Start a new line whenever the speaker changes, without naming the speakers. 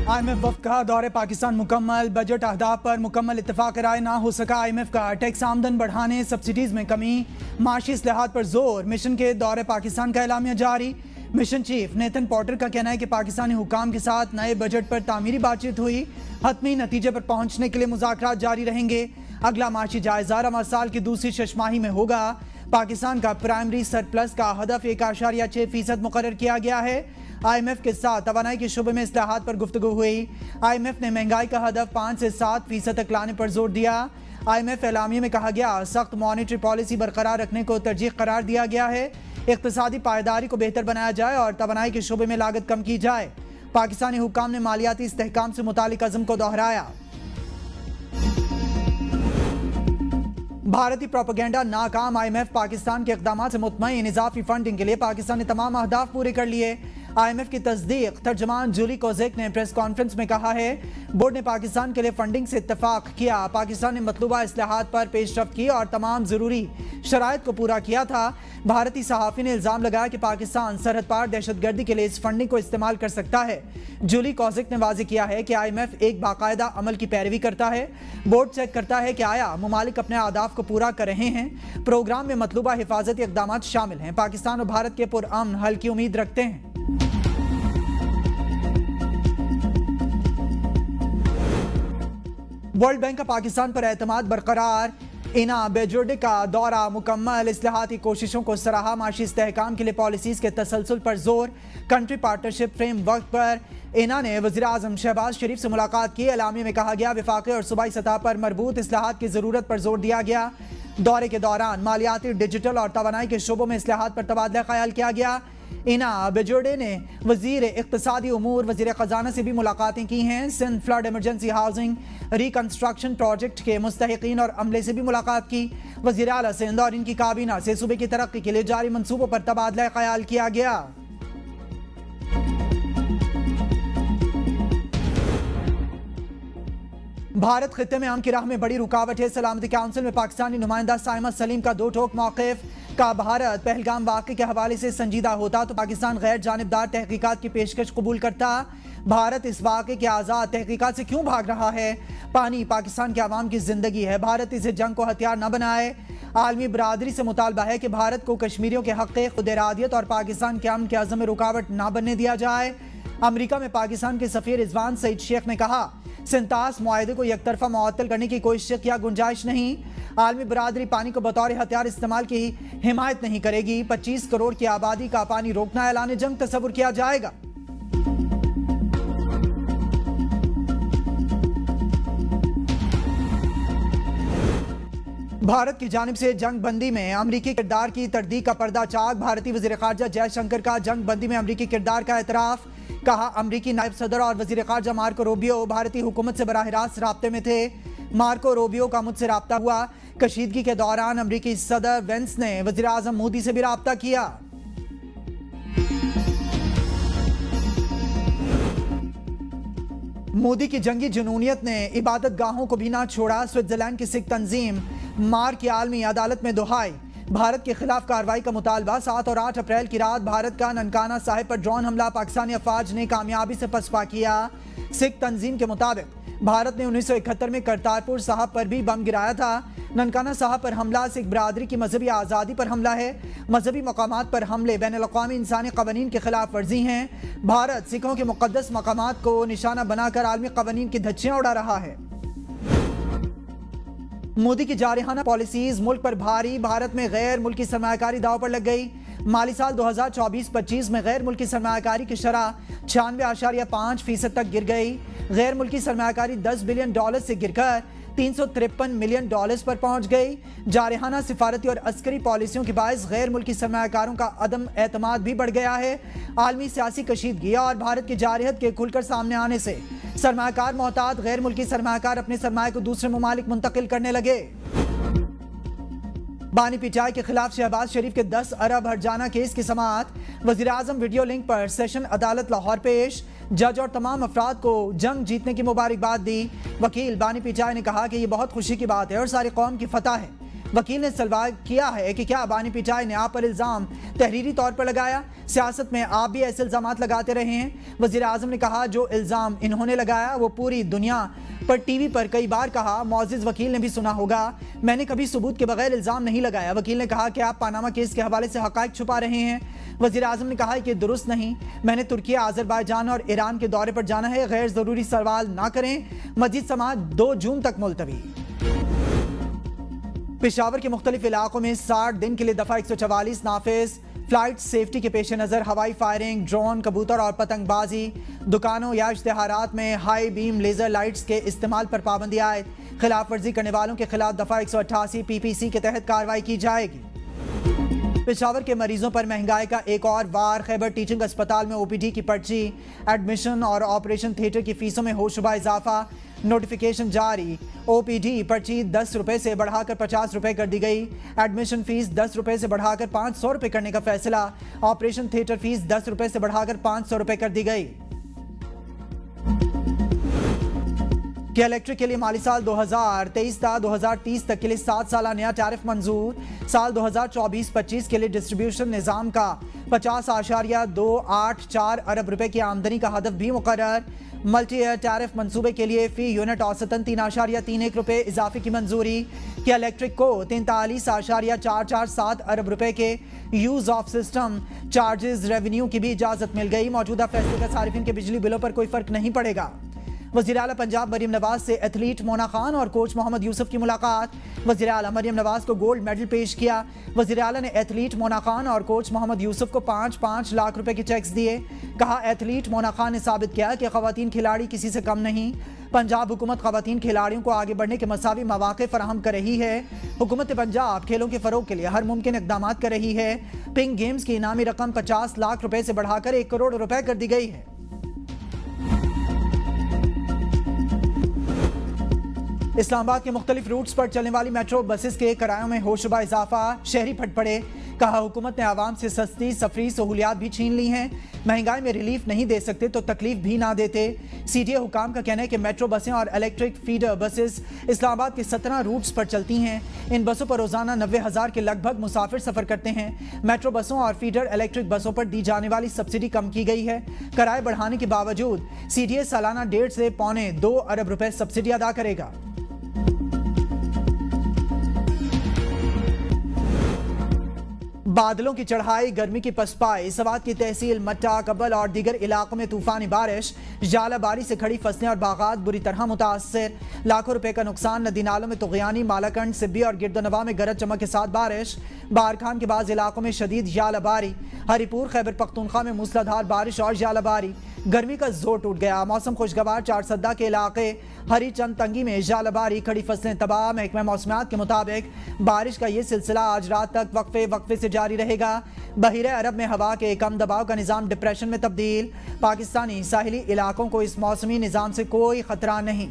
IMF वफ्द का दौरे पाकिस्तान मुकम्मल। बजट अहदाफ पर मुकम्मल इत्तफाक राय ना हो सका। IMF का टैक्स आमदन बढ़ाने, सब्सिडीज में कमी, माशी इस्लाहात पर जोर। मिशन के दौरे पाकिस्तान का एलामिया जारी। मिशन चीफ नेथन पॉटर का कहना है कि पाकिस्तानी हुकाम के साथ नए बजट पर तामीरी बातचीत हुई। हतमी नतीजे पर पहुंचने के लिए मुज़ाकरात जारी रहेंगे। अगला माशी जायजा रवा साल की दूसरी छमाही में होगा। पाकिस्तान का प्राइमरी सरप्लस का हदफ 1.6% मुकर्रर किया गया है। IMF के साथ तवानाई के शुबे में इस्लाहात पर गुफ्तगू हुई। IMF ने महंगाई का हदफ 5 से 7% तक लाने पर जोर दिया। IMF एलामिया में कहा गया सख्त मॉनेटरी पॉलिसी बरकरार रखने को तरजीह करार दिया गया है। इक्तिसादी पायदारी को बेहतर बनाया जाए और तवानाई के शुबे में लागत कम की जाए। पाकिस्तानी हुक्काम ने मालियाती इस्तेहकाम से मुतालिक अज़म को दोहराया। भारतीय प्रोपेगेंडा नाकाम। IMF पाकिस्तान के इक़दाम से मुतमईन। इजाफी फंडिंग के लिए पाकिस्तान ने तमाम अहदाफ पूरे कर लिए। IMF की तस्दीक। तर्जमान जूली कोजेक ने प्रेस कॉन्फ्रेंस में कहा है बोर्ड ने पाकिस्तान के लिए फंडिंग से इत्तफाक किया। पाकिस्तान ने मतलूबा इस्लाहात पर पेशरफ्त की और तमाम जरूरी शराइत को पूरा किया था। भारतीय सहाफ़ी ने इल्ज़ाम लगाया कि पाकिस्तान सरहद पार दहशतगर्दी के लिए इस फंडिंग को इस्तेमाल कर सकता है। जूली कोजेक ने वाज़ेह किया है कि IMF एक बाकायदा अमल की पैरवी करता है। बोर्ड चेक करता है कि आया ममालिक अपने अहदाफ को पूरा कर रहे हैं। प्रोग्राम में मतलूबा हिफाजती इक़दामात शामिल हैं। पाकिस्तान और भारत के पुरअमन हल की उम्मीद रखते हैं। वर्ल्ड बैंक का पाकिस्तान पर एतमाद बरकरार। इना बेजुर्डे का दौरा मुकम्मल। इस्लाहाती कोशिशों को सराहा। माशी इस्तेहकाम के लिए पॉलिसीज के तसलसल पर जोर। कंट्री पार्टनरशिप फ्रेमवर्क पर इना ने वज़ीर आज़म शहबाज शरीफ से मुलाकात की। एलामिया में कहा गया विफाक़ी और सूबाई सतह पर मरबूत इस्लाहात की ज़रूरत पर जोर दिया गया। दौरे के दौरान मालियाती, डिजिटल और तवानाई के शोबों में इस्लाहात पर तबादला ख्याल किया गया। इना बेजुर्डे ने वजीर इक़्तिसादी उमूर, वजीर ख़जाना से भी मुलाकातें की हैं। Sindh flood emergency housing reconstruction project के मुस्तहिकीन और अमले से भी मुलाकात की। वज़ीर आला सिंध और इनकी काबीना से सूबे की तरक्की के लिए जारी मंसूबों पर तबादला ख्याल किया गया। भारत खित्ते में अमन की राह में बड़ी रुकावट है। सलामती काउंसिल में पाकिस्तानी नुमाइंदा साइमा सलीम का दो टोक मौक़िफ़ का भारत पहलगाम वाक़े के हवाले से संजीदा होता तो पाकिस्तान गैर जानिबदार तहकीकात की पेशकश कबूल करता। भारत इस वाक़े के आज़ाद तहकीकात से क्यों भाग रहा है? पानी पाकिस्तान के अवाम की जिंदगी है। भारत इसे जंग को हथियार न बनाए। आलमी बरादरी से मुतालबा है कि भारत को कश्मीरियों के हक़ खुद इरादियत और पाकिस्तान के अमन के अज़म में रुकावट न बनने दिया जाए। अमरीका में पाकिस्तान के सफ़ीर रिजवान सईद शेख ने कहा सिंतास मुआहदे को यकतरफा मुअत्तल करने की कोई शक या गुंजाइश नहीं। आलमी बरादरी पानी को बतौर हथियार इस्तेमाल की हिमायत नहीं करेगी। 25 करोड़ की आबादी का पानी रोकना ऐलान जंग तस्वुर किया जाएगा। भारत की जानिब से जंग बंदी में अमरीकी किरदार की तरदीद का पर्दा चाक। भारतीय वज़ीर ख़ारजा जयशंकर का जंग बंदी में अमरीकी किरदार का एतराफ़। कहा अमरीकी नायब सदर और वज़ीर ख़ारजा मार्को रूबियो भारतीय हुकूमत से बराह रास्त राब्ते में थे। मार्को रूबियो का मुझसे राब्ता हुआ। कशीदगी के दौरान अमरीकी सदर वेंस ने वज़ीर आज़म मोदी से भी राब्ता किया। मोदी की जंगी जुनूनियत ने इबादत गाहों को भी ना छोड़ा। स्विट्जरलैंड की सिख तंजीम मार की आलमी अदालत में दुहाई। भारत के खिलाफ कार्रवाई का मुतालबा। 7 और 8 अप्रैल की रात भारत का ननकाना साहिब पर ड्रोन हमला पाकिस्तानी अफवाज ने कामयाबी से पसपा किया। सिख तंजीम के मुताबिक भारत ने 1971 में करतारपुर साहब पर भी बम गिराया था। ननकाना साहब पर हमला सिख बरादरी की मजहबी आज़ादी पर हमला है। मजहबी मकामात पर हमले बैनुल-अक़वामी इंसानी क़वानीन के खिलाफ वर्जी हैं। भारत सिखों के मुक़द्दस मकामात को निशाना बनाकर आलमी क़वानीन की धज्जियां उड़ा रहा है। मोदी की जारहाना पॉलिसीज मुल्क पर भारी। भारत में गैर मुल्की सरमायाकारी दाव पर लग गई। माली साल 2024-25 में गैर मुल्की सरमायाकारी की शरह 96.5% तक गिर गई। गैर मुल्की सरमायाकारी $10 बिलियन से गिरकर $353 मिलियन पर पहुंच गई। जारहाना सिफारती और अस्करी पॉलिसियों के बायस गैर मुल्की सरमायाकारों का अदम एतमाद भी बढ़ गया है। आलमी सियासी कशीदगी और भारत की जारहत के खुलकर सामने आने से सरमायाकार मोहतात गैर मुल्की सरमायाकार अपने सरमाए को दूसरे ममालिक मुंतकिल करने लगे। बानी पिटाई के खिलाफ शहबाज शरीफ के 10 अरब हर्जाना केस की समाअत। वज़ीर आज़म वीडियो लिंक पर सेशन अदालत लाहौर पेश। जज और तमाम अफराद को जंग जीतने की मुबारकबाद दी। वकील बानी पिटाई ने कहा कि यह बहुत खुशी की बात है और सारी कौम की फतह है। वकील ने सवाल किया है कि क्या बानी पीटाई ने आप पर इल्ज़ाम तहरीरी तौर पर लगाया? सियासत में आप भी ऐसे इल्ज़ाम लगाते रहे हैं। वज़ीर आज़म ने कहा जो इल्ज़ाम इन्होंने लगाया वो पूरी दुनिया पर टीवी पर कई बार कहा। मौजिज़ वकील ने भी सुना होगा, मैंने कभी सबूत के बगैर इल्ज़ाम नहीं लगाया। वकील ने कहा कि आप पानामा केस के हवाले से हक़ाइक़ छुपा रहे हैं। वज़ीर आज़म ने कहा कि दुरुस्त नहीं, मैंने तुर्की, आज़रबाईजान और ईरान के दौरे पर जाना है, गैर ज़रूरी सवाल ना करें। मस्जिद समात 2 जून तक मुलतवी। पेशावर के मुख्तलिफ इलाकों में 60 दिन के लिए दफ़ा 144 नाफिज। फ्लाइट सेफ्टी के पेश नज़र हवाई फायरिंग, ड्रोन, कबूतर और पतंगबाजी। दुकानों या इश्तिहारात में हाई बीम लेज़र लाइट्स के इस्तेमाल पर पाबंदी आए। खिलाफ वर्जी करने वालों के खिलाफ दफ़ा 188 PPC के तहत कार्रवाई की जाएगी। पेशावर के मरीजों पर महंगाई का एक और वार। खैबर टीचिंग अस्पताल में OPD की पर्ची, एडमिशन और ऑपरेशन थिएटर की फीसों में होशरुबा इजाफा। नोटिफिकेशन जारी। OPD पर्ची 10 रुपए से बढ़ाकर 50 रुपए कर दी गई। एडमिशन फीस 10 रुपए से बढ़ाकर 500 रुपए करने का फैसला। ऑपरेशन थिएटर फीस 10 रुपए से बढ़ाकर 500 रुपए कर दी गई। कि इलेक्ट्रिक के लिए माली साल 2023 था 2030 तक के लिए 7 साल नया टैरिफ मंजूर। साल 2024-25 के लिए डिस्ट्रीब्यूशन निज़ाम का 50.284 अरब रुपए की आमदनी का हदफ भी मुकर्रर। मल्टी ईयर टैरिफ मंसूबे के लिए फी यूनिट औसतन 3.31 रुपए इजाफे की मंजूरी। कि इलेक्ट्रिक को 43.447 अरब रुपए के use of system charges revenue की भी इजाजत मिल गई। मौजूदा फैसले का सारिफिन के बिजली बिलों पर कोई फर्क नहीं पड़ेगा। वज़ीर आला पंजाब मरियम नवाज से एथलीट मोना खान और कोच मोहम्मद यूसुफ की मुलाकात। वज़ीर आला मरियम नवाज को गोल्ड मेडल पेश किया। वज़ीर आला ने एथलीट मोना खान और कोच मोहम्मद यूसुफ को 5-5 लाख रुपए के चेक्स दिए। कहा एथलीट मोना खान ने साबित किया कि ख़वातीन खिलाड़ी किसी से कम नहीं। पंजाब हुकूमत ख़वातीन खिलाड़ियों को आगे बढ़ने के मसावी मौक़े फराहम कर रही है। हुकूमत पंजाब खेलों के फ़रोग के लिए हर मुमकिन इक़दाम कर रही है। पिंक गेम्स की इनामी रकम 50 लाख रुपए से बढ़ाकर 1 करोड़ रुपए कर दी गई है। इस्लामाबाद के मुख्तलिफ रूट्स पर चलने वाली मेट्रो बसेस के किरायों में होशरुबा इजाफा। शहरी फट पड़े। कहा हुकूमत ने आवाम से सस्ती सफरी सहूलियात भी छीन ली हैं। महंगाई में रिलीफ नहीं दे सकते तो तकलीफ भी ना देते। CTA हुकाम का कहना है कि मेट्रो बसें और इलेक्ट्रिक फीडर बसेस इस्लामाबाद के 17 रूट्स पर चलती हैं। इन बसों पर रोजाना 90,000 के लगभग मुसाफिर सफर करते हैं। मेट्रो बसों और फीडर इलेक्ट्रिक बसों पर दी जाने वाली सब्सिडी कम की गई है। किराए बढ़ाने के बावजूद CTA सालाना 1.5 से 1.25 अरब रुपए सब्सिडी अदा करेगा। बादलों की चढ़ाई, गर्मी की पसपाई। सवात की तहसील मट्टा, कब्बल और दीगर इलाकों में तूफानी बारिश। जालाबारी से खड़ी फसलें और बागात बुरी तरह मुतासर। लाखों रुपए का नुकसान। नदी नालों में तुगयानी, मालाकंड, सिब्बी और गिरदनवा में गरज चमक के साथ बारिश। बारखान के बाद इलाकों में शदीद जालाबारी। हरीपुर, खैबर पख्तूनख्वा में मूसलाधार बारिश और जालाबारी। गर्मी का जोर टूट गया। मौसम खुशगवार। चारसद्दा के इलाके हरी चंद तंगी में जालाबारी, खड़ी फसलें तबाह। महकमा मौसमियात के मुताबिक बारिश का ये सिलसिला आज रात तक वक्फे से जारी रहेगा। बहीरे अरब में हवा के कम दबाव का निज़ाम डिप्रेशन में तब्दील। पाकिस्तानी साहिली इलाकों को इस मौसमी निज़ाम से कोई खतरा नहीं।